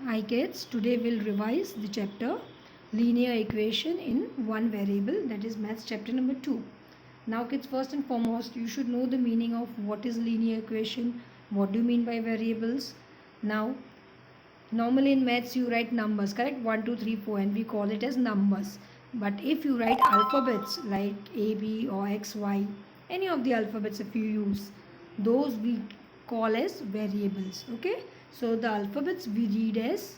Hi kids, today we'll revise the chapter linear equation in one variable, that is maths chapter number 2. Now kids, first and foremost you should know the meaning of what is linear equation, what do you mean by variables. Now normally in maths you write numbers, correct? 1 2 3 4 and we call it as numbers. But if you write alphabets like A, B or X, Y, any of the alphabets if you use, those we call as variables. Okay, so the alphabets we read as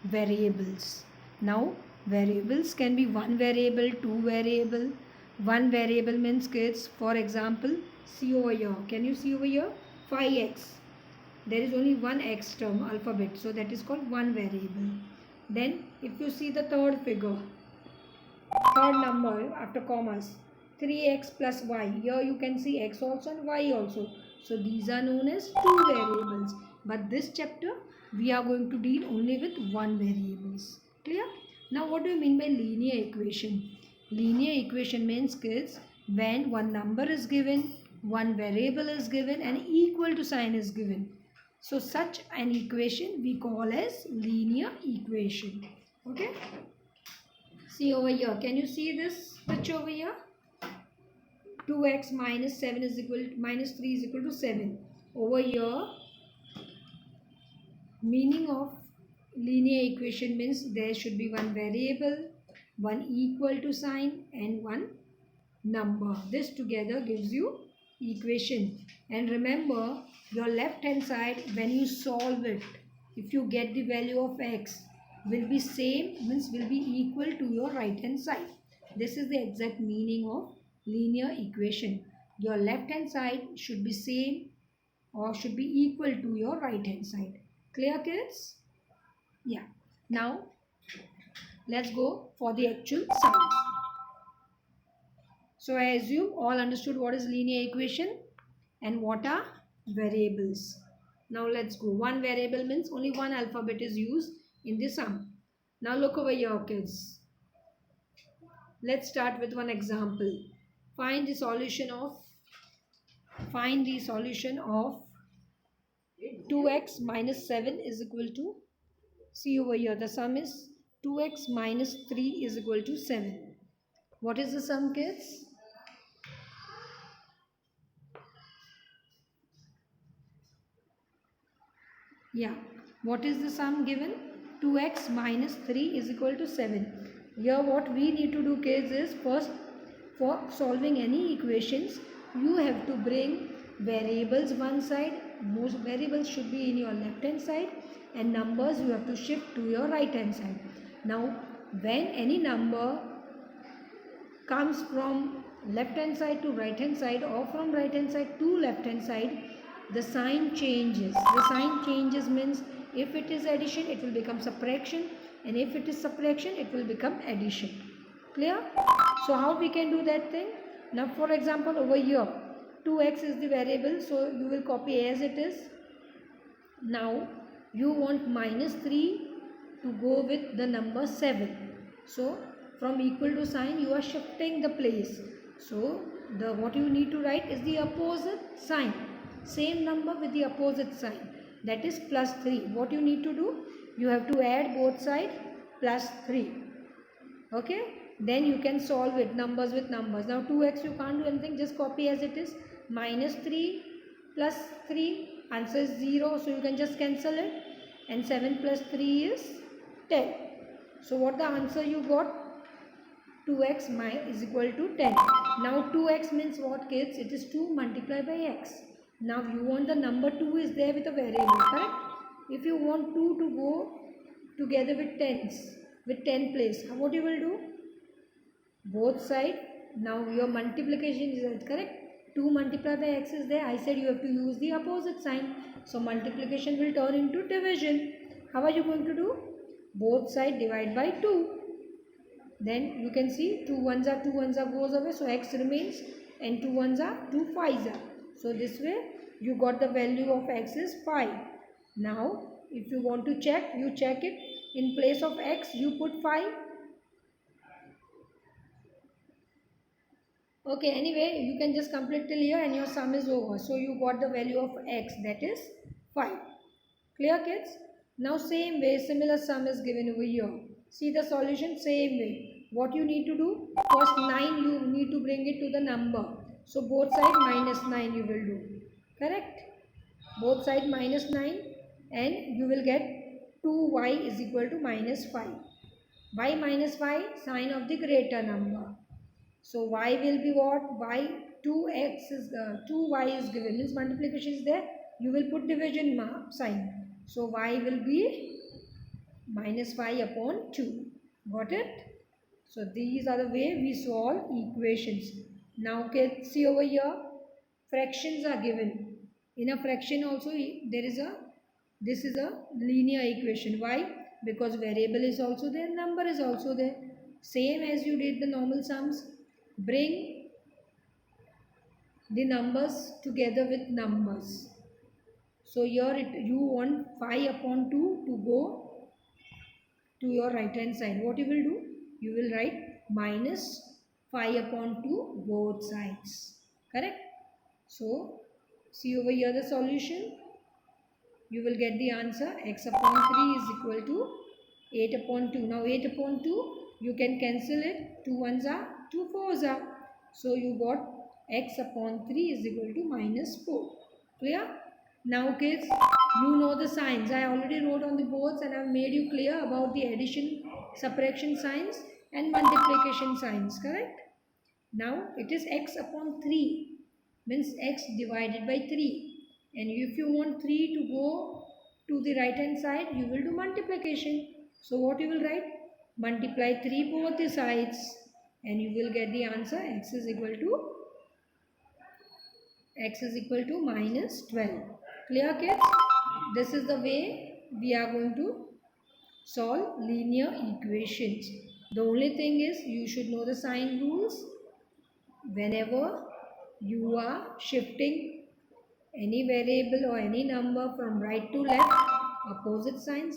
variables. Now variables can be one variable, two variable. One variable means kids, for example, see over here, can you see over here 5x, there is only one x term alphabet, so that is called one variable. Then if you see the third figure, third number after commas, 3x plus y, here you can see x also and y also, so these are known as two variables. But this chapter we are going to deal only with one variables. Clear? Now what do you mean by linear equation? Linear equation means kids, when one number is given, one variable is given and equal to sign is given, so such an equation we call as linear equation. Okay, see over here, can you see this picture over here? 2x minus 7 is equal to, minus 3 is equal to 7. Over here, meaning of linear equation means there should be one variable, one equal to sign and one number. This together gives you equation. And remember, your left hand side, when you solve it, if you get the value of x, will be same, means will be equal to your right hand side. This is the exact meaning of linear equation. Your left hand side should be same or should be equal to your right hand side. Clear kids? Yeah. Now let's go for the actual sums. So I assume all understood what is linear equation and what are variables. Now let's go. One variable means only one alphabet is used in the sum. Now look over here kids. Let's start with one example. Find the solution of 2x minus 7 is equal to, see over here, the sum is 2x minus 3 is equal to 7. What is the sum kids? Yeah, what is the sum given? 2x minus 3 is equal to 7. Here what we need to do kids is, first for solving any equations you have to bring variables one side. Most variables should be in your left hand side and numbers you have to shift to your right hand side. Now when any number comes from left hand side to right hand side or from right hand side to left hand side, the sign changes. The sign changes means if it is addition it will become subtraction and if it is subtraction it will become addition. Clear? So how we can do that thing? Now for example over here 2x is the variable, so you will copy as it is. Now you want minus 3 to go with the number 7, so from equal to sign you are shifting the place, so the what you need to write is the opposite sign, same number with the opposite sign, that is plus 3. What you need to do, you have to add both sides plus 3. Okay, then you can solve it numbers with numbers. Now 2x you can't do anything, just copy as it is. Minus 3 plus 3, answer is 0, so you can just cancel it, and 7 plus 3 is 10. So what the answer you got? 2x is equal to 10. Now 2x means what kids? It is 2 multiplied by x. Now you want the number 2 is there with a variable, correct? If you want 2 to go together with 10s, with 10 place, what you will do? Both side, now your multiplication is correct. 2 multiplied by x is there. I said you have to use the opposite sign. So multiplication will turn into division. How are you going to do? Both side divide by 2. Then you can see 2 ones are 2 ones are goes away. So x remains and 2 ones are 2 5s are. So this way you got the value of x is 5. Now if you want to check, you check it. In place of x you put 5. Okay, anyway, you can just complete till here and your sum is over. So you got the value of x, that is 5. Clear kids? Now same way, similar sum is given over here. See the solution same way. What you need to do? First 9 you need to bring it to the number. So both side minus 9 you will do. Correct? Both side minus 9 and you will get 2y is equal to minus 5. Y minus 5 sign of the greater number. So y will be what? Y 2x is 2y is given, means multiplication is there. You will put division sign. So y will be minus 5 upon 2. Got it? So these are the way we solve equations. Now kids, see over here, fractions are given. In a fraction also this is a linear equation. Why? Because variable is also there, number is also there. Same as you did the normal sums. Bring the numbers together with numbers. So here you want 5 upon 2 to go to your right hand side. What you will do? You will write minus 5 upon 2 both sides. Correct? So see over here the solution. You will get the answer. X upon 3 is equal to 8 upon 2. Now 8 upon 2 you can cancel it. 2 ones are 2 fours are. So you got x upon 3 is equal to minus 4. Clear? Now kids, you know the signs. I already wrote on the boards and I have made you clear about the addition, subtraction signs and multiplication signs. Correct? Now it is x upon 3, means x divided by 3. And if you want 3 to go to the right hand side, you will do multiplication. So what you will write? Multiply 3 both the sides and you will get the answer. X is equal to minus 12. Clear kids? This is the way we are going to solve linear equations. The only thing is you should know the sign rules. Whenever you are shifting any variable or any number from right to left, opposite signs,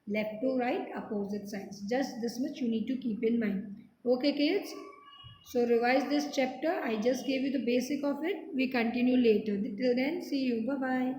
left to right, opposite signs. Just this much you need to keep in mind. Okay kids? So revise this chapter. I just gave you the basic of it. We continue later. Till then, see you. Bye-bye.